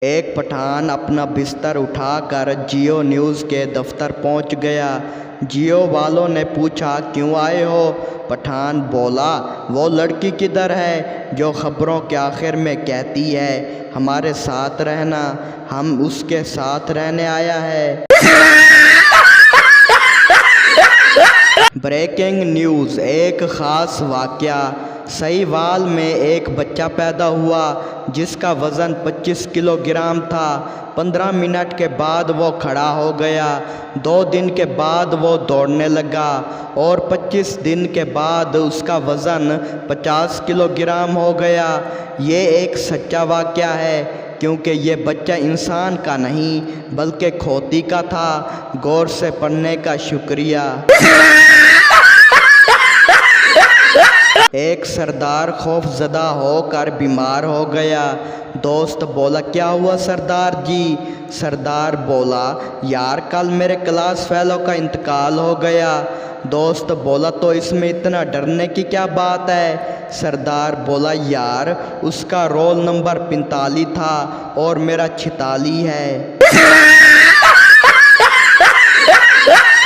एक पठान अपना बिस्तर उठाकर जियो न्यूज़ के दफ्तर पहुंच गया। जियो वालों ने पूछा, क्यों आए हो? पठान बोला, वो लड़की किधर है जो खबरों के आखिर में कहती है हमारे साथ रहना। हम उसके साथ रहने आया है। Breaking news. एक ख़ास वाक़या। सहीवाल में एक बच्चा पैदा हुआ जिसका वज़न 25 किलोग्राम था। 15 मिनट के बाद वो खड़ा हो गया। 2 दिन के बाद वो दौड़ने लगा और 25 दिन के बाद उसका वज़न 50 किलोग्राम हो गया। ये एक सच्चा वाक़या है क्योंकि ये बच्चा इंसान का नहीं बल्कि खोती का था। गौर से पढ़ने का शुक्रिया। एक सरदार खौफजदा होकर बीमार हो गया। दोस्त बोला, क्या हुआ सरदार जी? सरदार बोला, यार कल मेरे क्लास फेलो का इंतकाल हो गया। दोस्त बोला, तो इसमें इतना डरने की क्या बात है? सरदार बोला, यार उसका रोल नंबर 45 था और मेरा 46 है।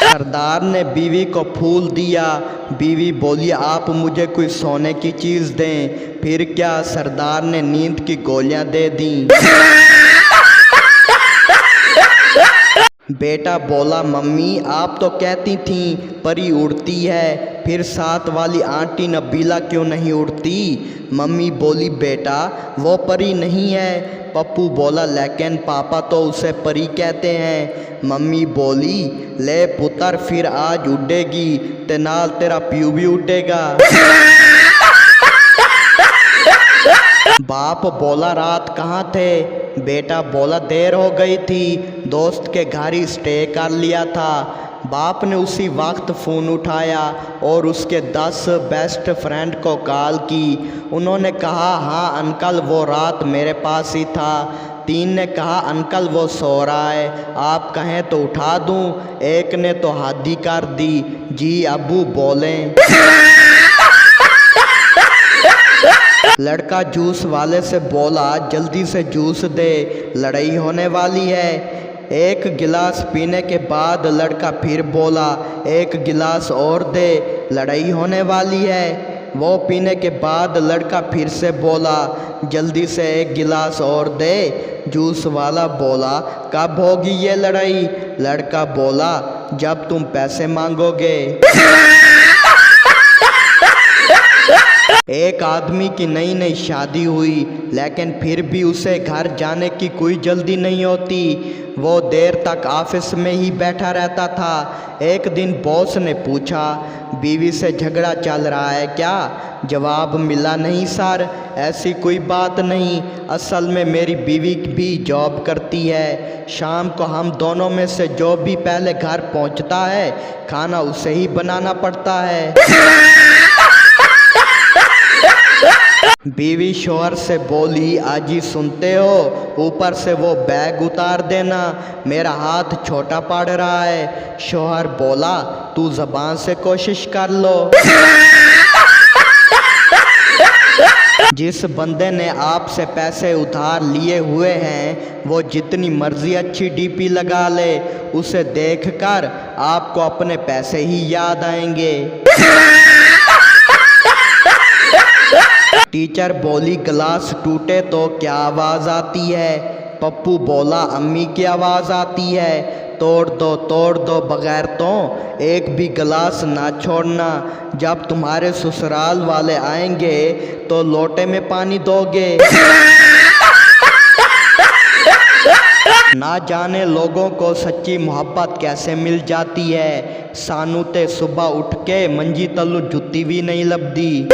सरदार ने बीवी को फूल दिया। बीवी बोली, आप मुझे कोई सोने की चीज़ दें। फिर क्या? सरदार ने नींद की गोलियां दे दी। बेटा बोला, मम्मी आप तो कहती थीं परी उड़ती है, फिर साथ वाली आंटी नबीला क्यों नहीं उड़ती? मम्मी बोली, बेटा वो परी नहीं है। पप्पू बोला, लेकिन पापा तो उसे परी कहते हैं। मम्मी बोली, ले पुत्र फिर आज उड़ेगी ते नाल तेरा प्यू भी उड़ेगा। बाप बोला, रात कहाँ थे? बेटा बोला, देर हो गई थी, दोस्त के घर ही स्टे कर लिया था। बाप ने उसी वक्त फ़ोन उठाया और उसके 10 बेस्ट फ्रेंड को कॉल की। उन्होंने कहा, हाँ अंकल वो रात मेरे पास ही था। 3 ने कहा, अंकल वो सो रहा है, आप कहें तो उठा दूं। एक ने तो हद ही कर दी, जी अब्बू बोलें। लड़का जूस वाले से बोला, जल्दी से जूस दे, लड़ाई होने वाली है। एक गिलास पीने के बाद लड़का फिर बोला, एक गिलास और दे, लड़ाई होने वाली है। वो पीने के बाद लड़का फिर से बोला, जल्दी से एक गिलास और दे। जूस वाला बोला, कब होगी ये लड़ाई? लड़का बोला, जब तुम पैसे मांगोगे। एक आदमी की नई नई शादी हुई लेकिन फिर भी उसे घर जाने की कोई जल्दी नहीं होती। वो देर तक ऑफिस में ही बैठा रहता था। एक दिन बॉस ने पूछा, बीवी से झगड़ा चल रहा है क्या? जवाब मिला, नहीं सर ऐसी कोई बात नहीं, असल में मेरी बीवी भी जॉब करती है। शाम को हम दोनों में से जो भी पहले घर पहुंचता है खाना उसे ही बनाना पड़ता है। बीवी शोहर से बोली, आजी सुनते हो, ऊपर से वो बैग उतार देना, मेरा हाथ छोटा पड़ रहा है। शोहर बोला, तू ज़बान से कोशिश कर लो। जिस बंदे ने आपसे पैसे उधार लिए हुए हैं वो जितनी मर्जी अच्छी डीपी लगा ले, उसे देखकर आपको अपने पैसे ही याद आएंगे। टीचर बोली, गिलास टूटे तो क्या आवाज़ आती है? पप्पू बोला, अम्मी की आवाज़ आती है। तोड़ दो बगैर तो एक भी गिलास ना छोड़ना। जब तुम्हारे ससुराल वाले आएंगे तो लोटे में पानी दोगे। ना जाने लोगों को सच्ची मोहब्बत कैसे मिल जाती है। सानू ते सुबह उठ के मंजी तलू जुत्ती भी नहीं लभदी।